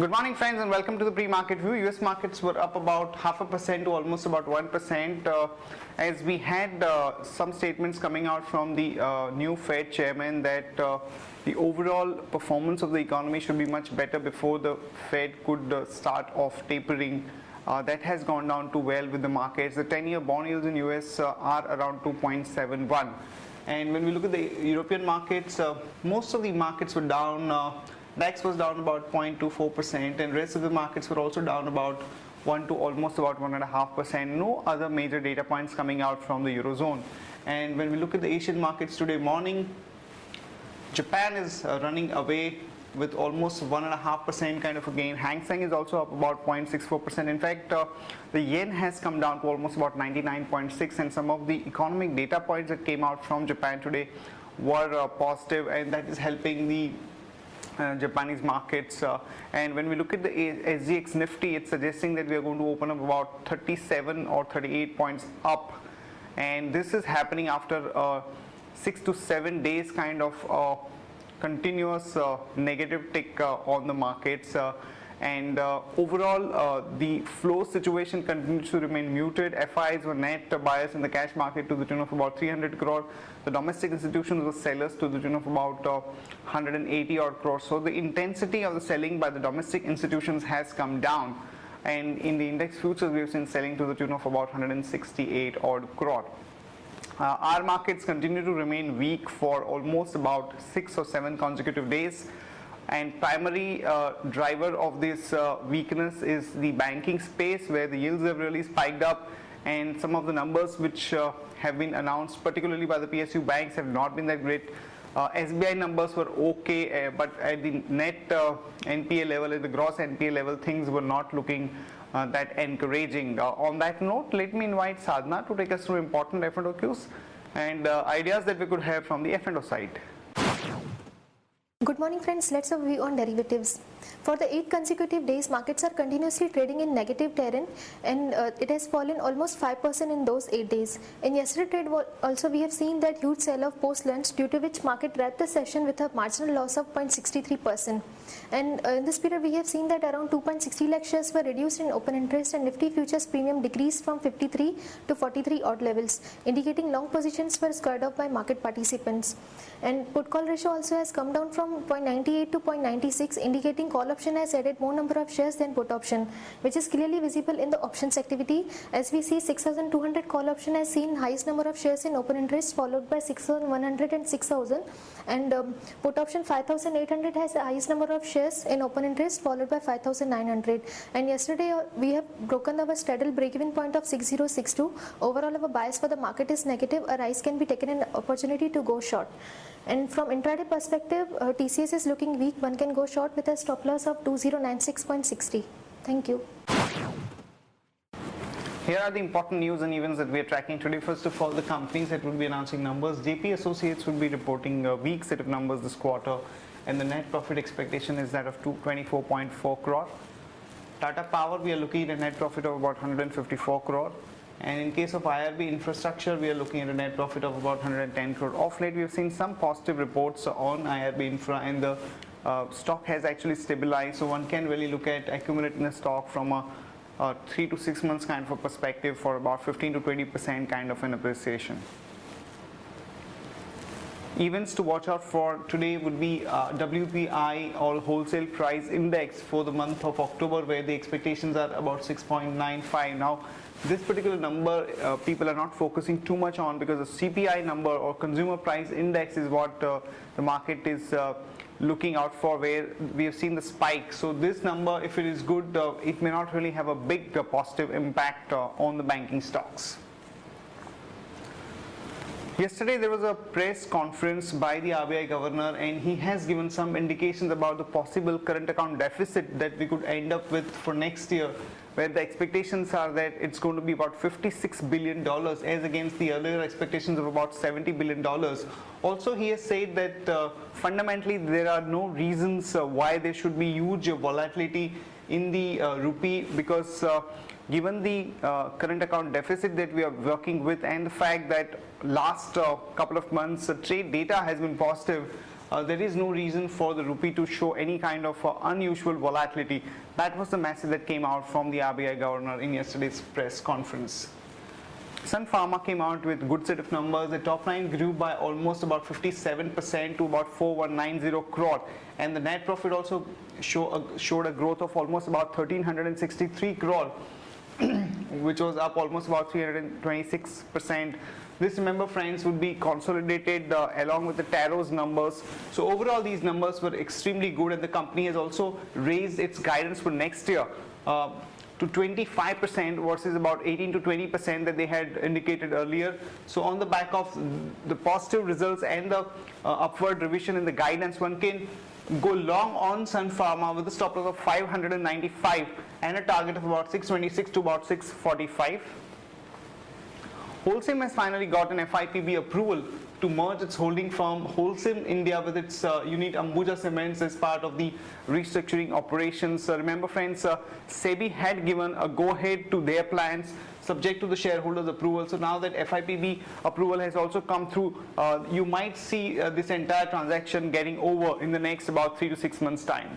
Good morning, friends, and welcome to the pre-market view. US markets were up about 0.5% to almost about 1% as we had some statements coming out from the new Fed chairman that the overall performance of the economy should be much better before the Fed could start off tapering. That has gone down too well with the markets. The 10-year bond yields in US are around 2.71. And when we look at the European markets, most of the markets were down. DAX was down about 0.24% and rest of the markets were also down about 1 to almost about 1.5%. No other major data points coming out from the Eurozone. And when we look at the Asian markets today morning, Japan is running away with almost 1.5% kind of a gain. Hang Seng is also up about 0.64%. In fact, the yen has come down to almost about 99.6, and some of the economic data points that came out from Japan today were positive, and that is helping the Japanese markets. And when we look at the SGX Nifty, it's suggesting that we are going to open up about 37 or 38 points up, and this is happening after 6 to 7 days kind of continuous negative tick on the markets. And overall the flow situation continues to remain muted. FIs were net buyers in the cash market to the tune of about 300 crore. The domestic institutions were sellers to the tune of about 180 odd crores. So the intensity of the selling by the domestic institutions has come down, and in the index futures we have seen selling to the tune of about 168 odd crore. Our markets continue to remain weak for almost about 6 or 7 consecutive days. And primary driver of this weakness is the banking space, where the yields have really spiked up, and some of the numbers which have been announced, particularly by the PSU banks, have not been that great. SBI numbers were okay, but at the net NPA level, at the gross NPA level, things were not looking that encouraging. On that note, let me invite Sadhana to take us through important F&O cues and ideas that we could have from the F&O side. Good morning, friends. Let's have a view on derivatives. For the 8 consecutive days, markets are continuously trading in negative terrain, and it has fallen almost 5% in those 8 days. In yesterday's trade also, we have seen that huge sell-off post-lunch, due to which market wrapped the session with a marginal loss of 0.63%. And in this period, we have seen that around 2.60 lakh shares were reduced in open interest, and Nifty futures premium decreased from 53 to 43 odd levels, indicating long positions were squared off by market participants. And put-call ratio also has come down from 0.98 to 0.96, indicating call option has added more number of shares than put option, which is clearly visible in the options activity, as we see 6,200 call option has seen highest number of shares in open interest, followed by 6,100 and 6,000, and put option 5,800 has the highest number of shares in open interest, followed by 5,900. And yesterday we have broken our straddle break-even point of 6062. Overall, our bias for the market is negative. A rise can be taken an opportunity to go short. And from intraday perspective, TCS is looking weak. One can go short with a stop loss of 2096.60. Thank you. Here are the important news and events that we are tracking today. First of all, the companies that will be announcing numbers. JP Associates will be reporting a weak set of numbers this quarter, and the net profit expectation is that of 224.4 crore. Tata Power, we are looking at a net profit of about 154 crore. And in case of IRB Infrastructure, we are looking at a net profit of about 110 crore. Of late, we have seen some positive reports on IRB Infra, and the stock has actually stabilized. So one can really look at accumulating the stock from a 3 to 6 months kind of a perspective for about 15 to 20% kind of an appreciation. Events to watch out for today would be WPI, or wholesale price index, for the month of October, where the expectations are about 6.95. Now, this particular number people are not focusing too much on, because the CPI number, or consumer price index, is what the market is looking out for, where we have seen the spike. So this number, if it is good, it may not really have a big positive impact on the banking stocks. Yesterday there was a press conference by the RBI governor, and he has given some indications about the possible current account deficit that we could end up with for next year, where the expectations are that it's going to be about $56 billion as against the earlier expectations of about $70 billion. Also, he has said that fundamentally there are no reasons why there should be huge volatility in the rupee, because given the current account deficit that we are working with, and the fact that last couple of months trade data has been positive, there is no reason for the rupee to show any kind of unusual volatility. That was the message that came out from the RBI governor in yesterday's press conference. Sun Pharma came out with good set of numbers. The top line grew by almost about 57% to about 4190 crore, and the net profit also showed a growth of almost about 1363 crore, which was up almost about 326%. This, remember friends, would be consolidated along with the Taro's numbers. So overall these numbers were extremely good, and the company has also raised its guidance for next year to 25% versus about 18 to 20% that they had indicated earlier. So on the back of the positive results and the upward revision in the guidance, one can go long on Sun Pharma with a stop loss of 595 and a target of about 626 to about 645. Holcim has finally got an FIPB approval to merge its holding firm Holcim India with its unit Ambuja Cements as part of the restructuring operations. Remember friends, SEBI had given a go-ahead to their plans subject to the shareholders' approval. So now that FIPB approval has also come through, you might see this entire transaction getting over in the next about 3 to 6 months' time.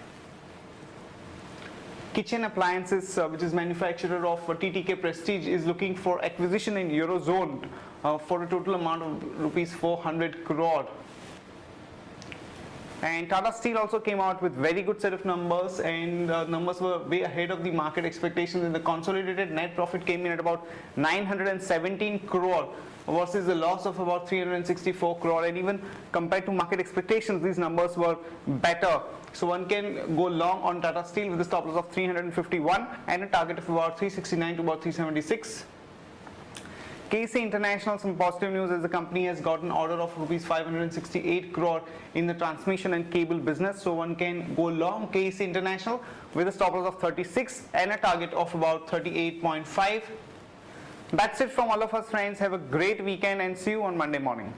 Kitchen Appliances, which is manufacturer of TTK Prestige, is looking for acquisition in Eurozone for a total amount of rupees 400 crore. And Tata Steel also came out with very good set of numbers, and numbers were way ahead of the market expectations, and the consolidated net profit came in at about 917 crore versus a loss of about 364 crore, and even compared to market expectations these numbers were better. So one can go long on Tata Steel with a stop loss of 351 and a target of about 369 to about 376. KC International, some positive news as the company has got an order of rupees 568 crore in the transmission and cable business. So one can go long KC International with a stop loss of 36 and a target of about 38.5. That's it from all of us friends. Have a great weekend and see you on Monday morning.